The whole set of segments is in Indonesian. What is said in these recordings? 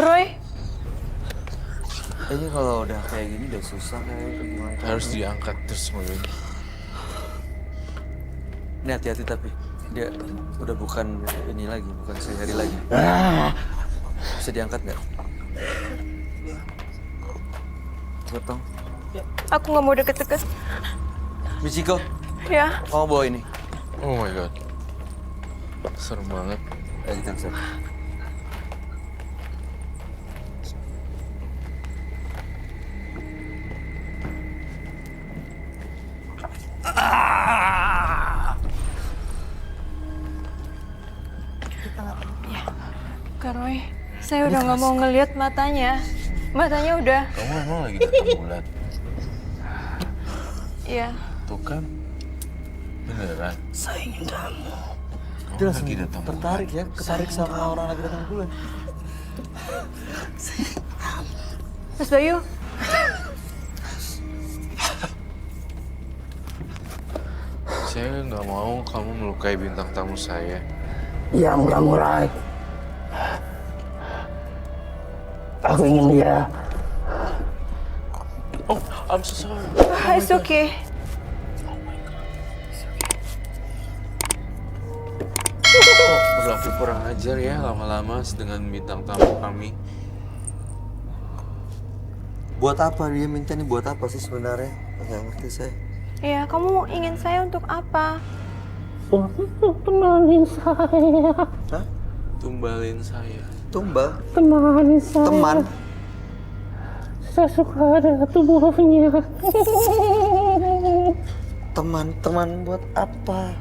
Roy. Ini kalau udah kayak gini udah susah kayak itu gimana? Harus diangkat terus mobilnya. Ini hati-hati tapi dia udah bukan ini lagi, bukan sehari lagi. Bisa diangkat nggak? Potong. Aku nggak mau deket-deket. Michiko, Ya. kamu bawa ini. Oh my god. Serem banget. Ayo kita bisa. Kak Roy, saya udah nggak mau ngelihat matanya. Matanya udah. Kamu emang lagi datang bulan? Iya. Tuh kan. Beneran. Saya ingin kamu. Kamu Dia langsung lagi datang bulan. tertarik ya, ketarik sama orang lagi datang bulan. Mas Bayu. Saya nggak mau kamu melukai bintang tamu saya. Ya murai-murai. Aku ingin dia. Oh, I'm so sorry. It's okay. Kok berlaku kurang ajar ya lama-lama dengan bintang tamu kami? Buat apa dia minta nih? Buat apa sih sebenarnya? Nggak ngerti saya. Iya, kamu ingin saya untuk apa? Untuk temani saya. Hah? Tumbalin saya. Tumbal? Temani saya. Teman? Saya suka ada tubuhnya. Teman buat apa?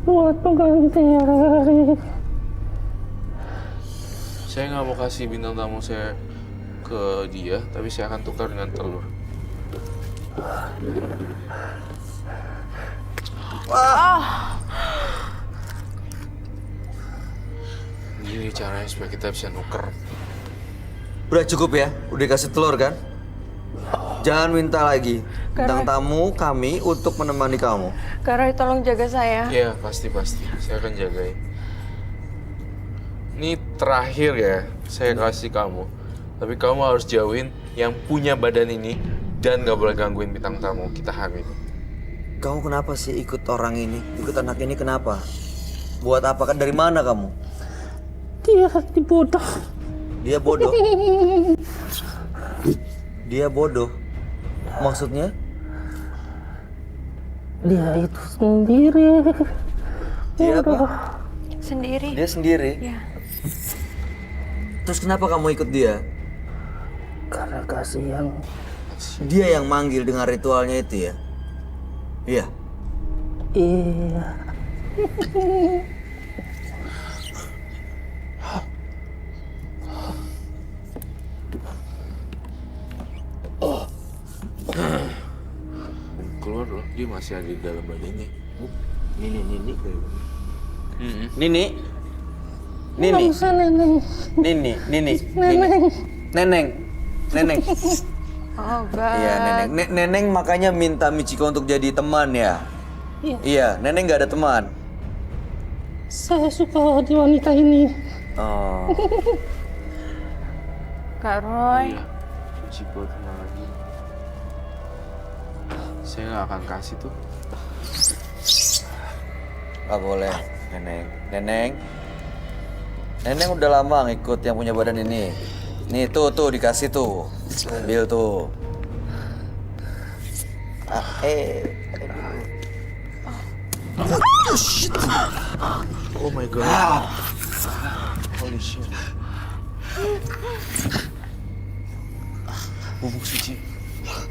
Buat pengganti hari. Saya nggak mau kasih bintang tamu saya ke dia, tapi saya akan tukar dengan telur. Gini caranya supaya kita bisa nuker. Udah cukup ya? Udah kasih telur kan? Jangan minta lagi. Bintang tamu kami untuk menemani kamu. Kak Roy, tolong jaga saya. Iya, pasti. Saya akan jagain. Ini terakhir ya, saya kasih kamu. Tapi kamu harus jauhin yang punya badan ini dan gak boleh gangguin bintang tamu kita hari ini. Kamu kenapa sih ikut orang ini? Ikut anak ini kenapa? Buat apa? Kan dari mana kamu? Dia dibodoh. Dia bodoh. Dia bodoh. Maksudnya? Dia itu sendiri. Dia apa? Sendiri. Dia sendiri. Ya. Terus kenapa kamu ikut dia? Karena kasihan. Dia yang manggil dengan ritualnya itu ya? Iya. Iya. Keluar loh, dia masih ada di dalam badannya. Nini kayak Mm-mm. Nini. Nggak usah neneng. Nini. Neneng. Neneng. Oh, God. Iya, Neneng. Neneng makanya minta Michiko untuk jadi teman ya? Iya. Iya, Neneng nggak ada teman. Saya suka di wanita ini. Oh. Kak Roy. Iya, Michiko tenang lagi. Saya nggak akan kasih tuh. Nggak boleh, Neneng. Neneng udah lama ngikut yang punya badan ini. Nih, tuh dikasih tuh. Ambil tuh. Oh my god. Holy shit. Bubuk suci.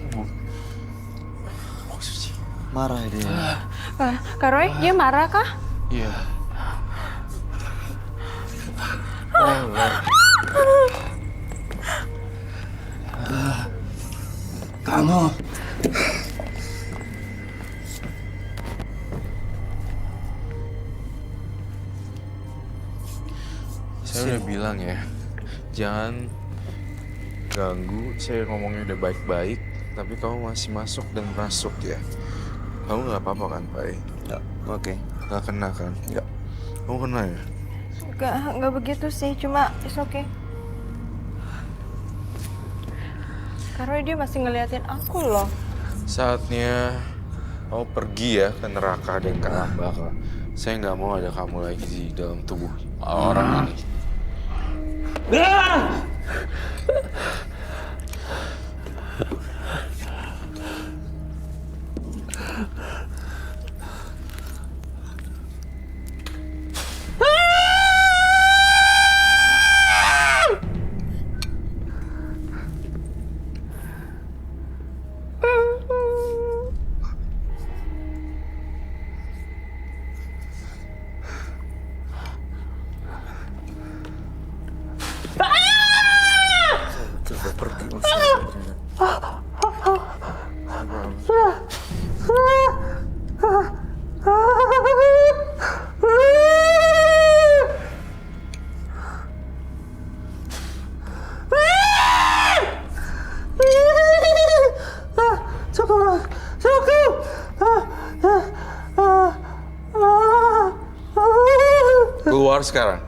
Bubuk suci. Marah dia. Kak Roy, dia marah kah? Iya. Oh, Lord. Kamu. Saya udah bilang ya, jangan ganggu. Saya ngomongnya udah baik-baik, tapi kamu masih masuk dan masuk ya. Kamu nggak apa-apa kan, Pai? Nggak, oke. Nggak kena kan? Nggak. Kamu kena ya? Enggak begitu sih, cuma it's okay. Karena dia masih ngeliatin aku loh. Saatnya kamu pergi ya ke neraka dan ke ambaka. Saya nggak mau ada kamu lagi di dalam tubuh orang ini. Coba pergi maksudnya. Keluar sekarang.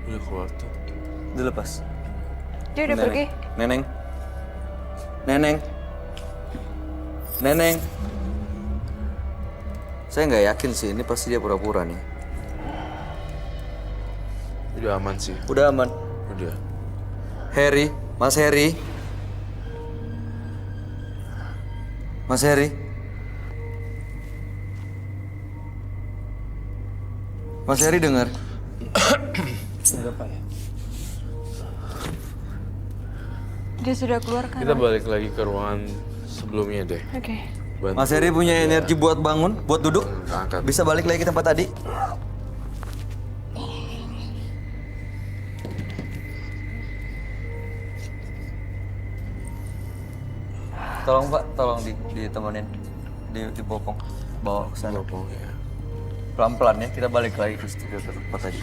Udah keluar tuh. Dilepas. Dia udah pergi. Neneng. Neneng. Neneng. Saya nggak yakin sih, ini pasti dia pura-pura nih. Udah aman sih. Udah aman. Udah. Harry, Mas Harry. Mas Harry. Mas Harry dengar. Dia sudah keluar kan? Kita balik lagi ke ruangan sebelumnya deh. Oke. Bantu Mas Harry punya energi buat bangun, buat duduk. angkat. Bisa balik lagi ke tempat tadi. Tolong Pak, tolong ditemenin, dibopong, bawa ke sana. Oh, ya. Pelan-pelan ya, kita balik lagi ke studio ke tempat tadi.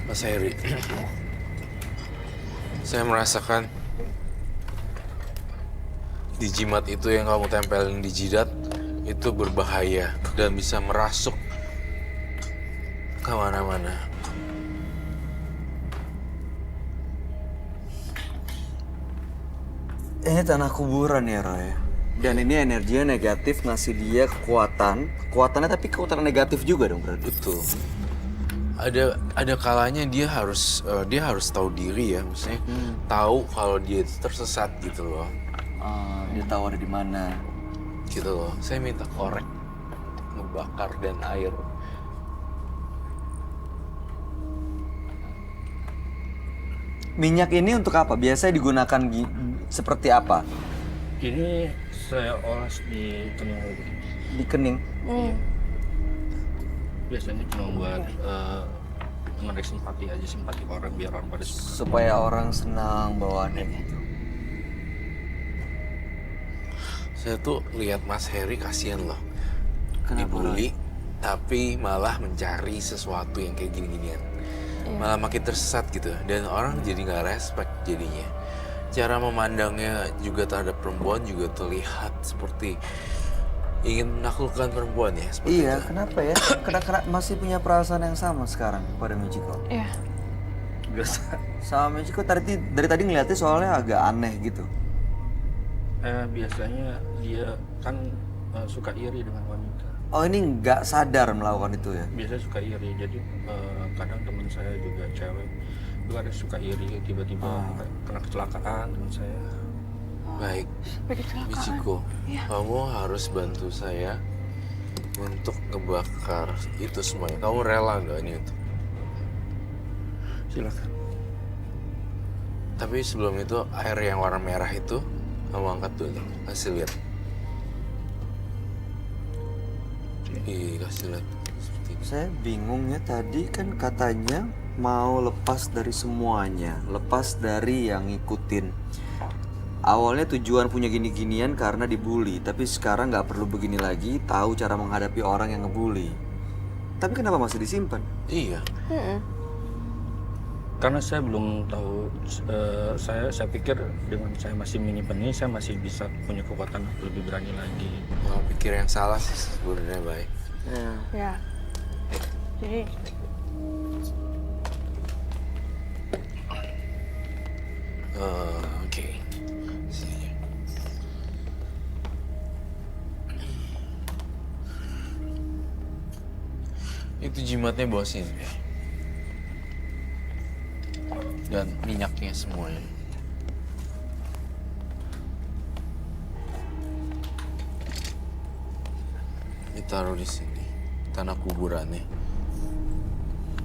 Mas Heri, saya merasakan di jimat itu yang kamu tempelin di jidat itu berbahaya dan bisa merasuk kemana-mana. Ini tanah kuburan ya Roy. Dan ini energinya negatif, ngasih dia kekuatannya tapi kekuatan negatif juga dong berarti. Betul. Ada kalanya dia harus tahu diri ya, maksudnya tahu kalau dia itu tersesat gitu loh. Dia tahu ada di mana. Gitu loh. Saya minta korek ngebakar dan air. Minyak ini untuk apa? Biasanya digunakan seperti apa? Ini saya olas di kening. Di kening. Biasanya cuma buat menarik simpati aja, simpati orang biar orang pada suka. Supaya orang senang bawaannya gitu. Saya tuh lihat Mas Heri kasihan loh. Kenapa, Dibully, tapi malah mencari sesuatu yang kayak gini-ginian. Malah makin tersesat gitu. Dan orang jadi nggak respect jadinya. Cara memandangnya juga terhadap perempuan juga terlihat seperti ingin menaklukkan perempuan ya. Seperti Iya, itu. kenapa ya? Karena masih punya perasaan yang sama sekarang pada Michiko. Iya. Biasa. Sama Michiko dari tadi ngeliatnya soalnya agak aneh gitu. Biasanya dia kan suka iri dengan wanita. Oh ini nggak sadar melakukan itu ya? Biasanya suka iri, jadi kadang teman saya juga cewek itu ada suka iri, tiba-tiba kena kecelakaan teman saya. Baik, Sampai kecelakaan. Michiko, kamu harus bantu saya untuk ngebakar itu semuanya. Kamu rela nggak ini untuk? Silakan. Tapi sebelum itu air yang warna merah itu kamu angkat dulu, kasih lihat. Ih, kasih lihat seperti ini. Saya bingung ya, tadi kan katanya mau lepas dari semuanya, lepas dari yang ngikutin. Awalnya tujuan punya gini-ginian karena dibully, tapi sekarang nggak perlu begini lagi, tahu cara menghadapi orang yang ngebully. Tapi kenapa masih disimpan? Iya. Karena saya belum tahu, saya pikir dengan saya masih menyimpan ini, saya masih bisa punya kekuatan lebih berani lagi. Wah, pikir yang salah sih sebenarnya, baik. Ya. Jadi Oke. Sini. Itu jimatnya bawa sini. Dan minyaknya semuanya. Ditaruh di sini. Tanah kuburannya.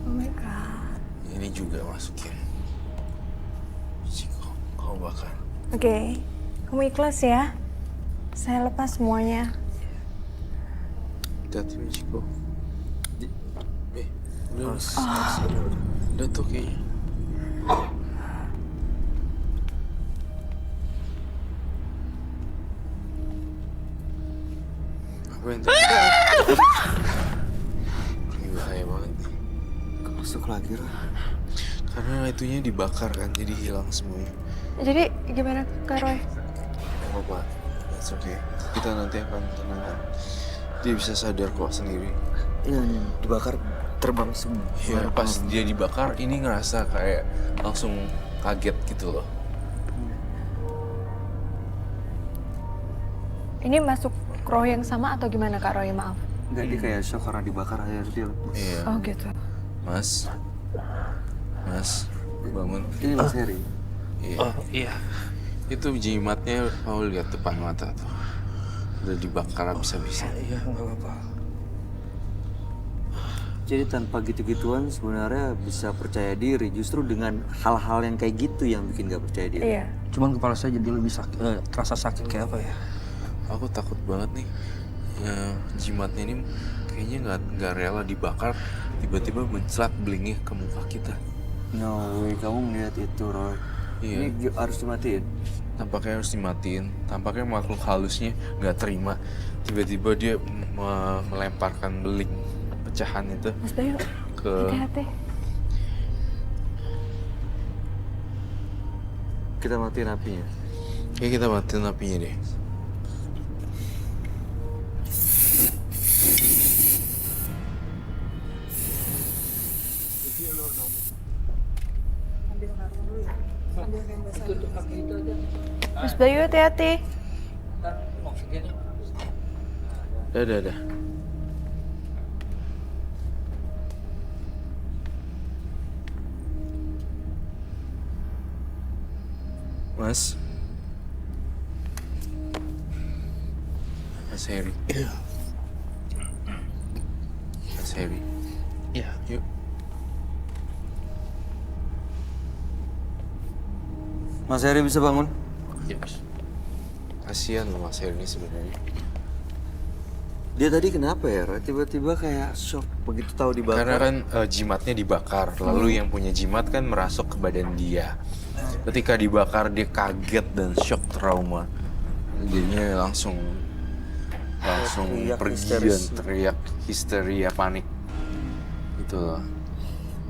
oh my god. Ini juga masukin. Ciko, kau bakar. Oke. Kamu ikhlas ya? Saya lepas semuanya. Hati-hati, Ciko. Udah, udah tuh kayaknya. Apa yang terjadi? Ini bahaya banget. Masuk lagi, Roy. Karena itunya dibakar kan, jadi hilang semuanya. Jadi gimana Kak Roy? Gak apa-apa, that's okay. Kita nanti akan tenangkan. Dia bisa sadar kok sendiri. Yang dibakar terbang semua. Ya, pas dia dibakar, ini ngerasa kayak langsung kaget gitu loh. Ini masuk roh yang sama atau gimana Kak Roy? Maaf. Enggak, dia kayak shock karena dibakar aja dia lepas. Iya. Oh gitu. Mas, bangun. Ini Mas Heri. Iya. Oh iya. Itu jimatnya, mau lihat depan mata tuh. Udah dibakar habis-habisan. Iya, nggak apa-apa. Jadi tanpa gitu-gituan sebenarnya bisa percaya diri. Justru dengan hal-hal yang kayak gitu yang bikin gak percaya diri. Iya. Cuman kepala saya jadi lebih sakit, terasa sakit kayak apa ya? Aku takut banget nih. Jimatnya ini kayaknya nggak rela dibakar, tiba-tiba menclat belingnya ke muka kita. No way, kamu melihat itu, Roy. Iya. Ini harus dimatiin. Tampaknya harus dimatiin. Tampaknya makhluk halusnya nggak terima. Tiba-tiba dia melemparkan beling pecahan itu Mas Bayu, ke hati-hati. Kita matiin apinya. Kayak kita matiin apinya deh. Mas Bayu hati-hati. Dah. Mas. Mas Heri. Mas Heri. Iya. Yuk. Mas Heri bisa bangun? Iya, Mas. Kasihan loh Mas Heri ini sebenarnya. Dia tadi kenapa ya, Roy? Tiba-tiba kayak shock begitu tahu dibakar. Karena kan jimatnya dibakar, lalu yang punya jimat kan merasuk ke badan dia. Ketika dibakar dia kaget dan shock trauma. Jadinya langsung Teriak pergi histeris. dan teriak histeria panik. Gitu loh.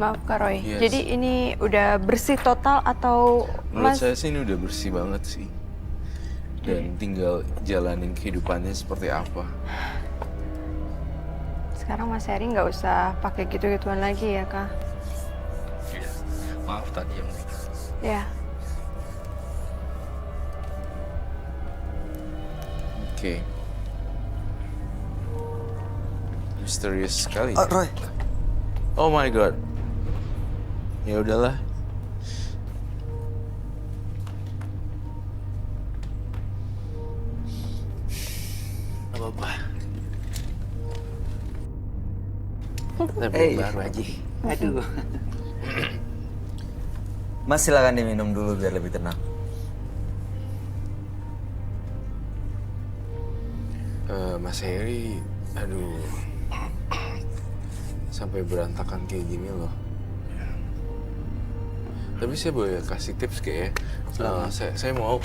Maaf Kak Roy. Yes. Jadi ini udah bersih total atau Menurut Mas? saya sih ini udah bersih banget sih. Dan tinggal jalanin kehidupannya seperti apa. Sekarang Mas Heri nggak usah pakai gitu-gituan lagi ya Kak? Iya. Maaf tadi yang Ya. Oke. Misterius sekali. Roy. Oh my god. Ya udahlah. Gak apa-apa. Lebih baru aja. Aduh. Mas silakan diminum dulu biar lebih tenang. Mas Heri, aduh. Sampai berantakan kayak gini loh. Tapi saya boleh kasih tips kayak saya mau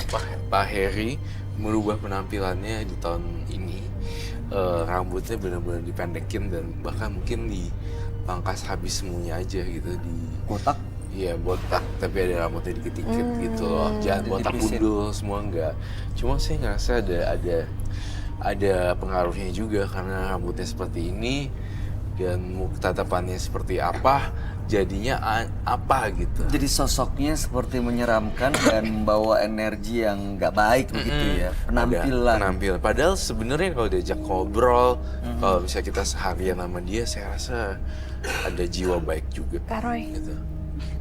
Pak Heri merubah penampilannya di tahun ini. Rambutnya benar-benar dipendekin dan bahkan mungkin dipangkas habis semuanya aja gitu di Botak? Iya botak, tapi ada rambutnya dikit-dikit gitu loh. Jangan botak Ditipisin. gundul semua enggak. Cuma saya ngerasa ada pengaruhnya juga karena rambutnya seperti ini dan tatapannya seperti apa, jadinya apa gitu. Jadi sosoknya seperti menyeramkan dan membawa energi yang nggak baik begitu ya. Penampilan. Penampilan. Padahal sebenarnya kalau diajak ngobrol, kalau misalnya kita seharian sama dia, saya rasa ada jiwa baik juga. Kak Roy, Gitu.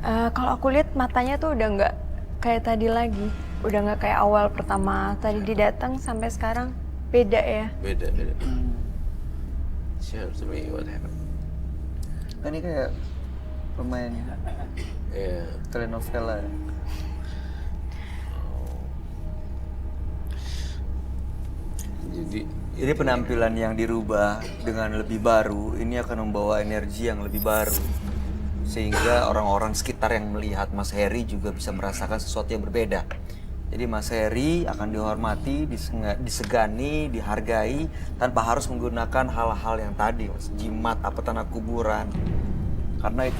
kalau aku lihat matanya tuh udah nggak kayak tadi lagi. Udah nggak kayak awal pertama tadi didatang sampai sekarang. Beda ya. Beda. Share to me what happened. Ini kayak pemain Yeah. telenovela. Jadi penampilan yang dirubah dengan lebih baru ini akan membawa energi yang lebih baru. Sehingga orang-orang sekitar yang melihat Mas Heri juga bisa merasakan sesuatu yang berbeda. Jadi Mas Heri akan dihormati, disegani, dihargai tanpa harus menggunakan hal-hal yang tadi, Mas. Jimat, apa tanah kuburan. Karena itu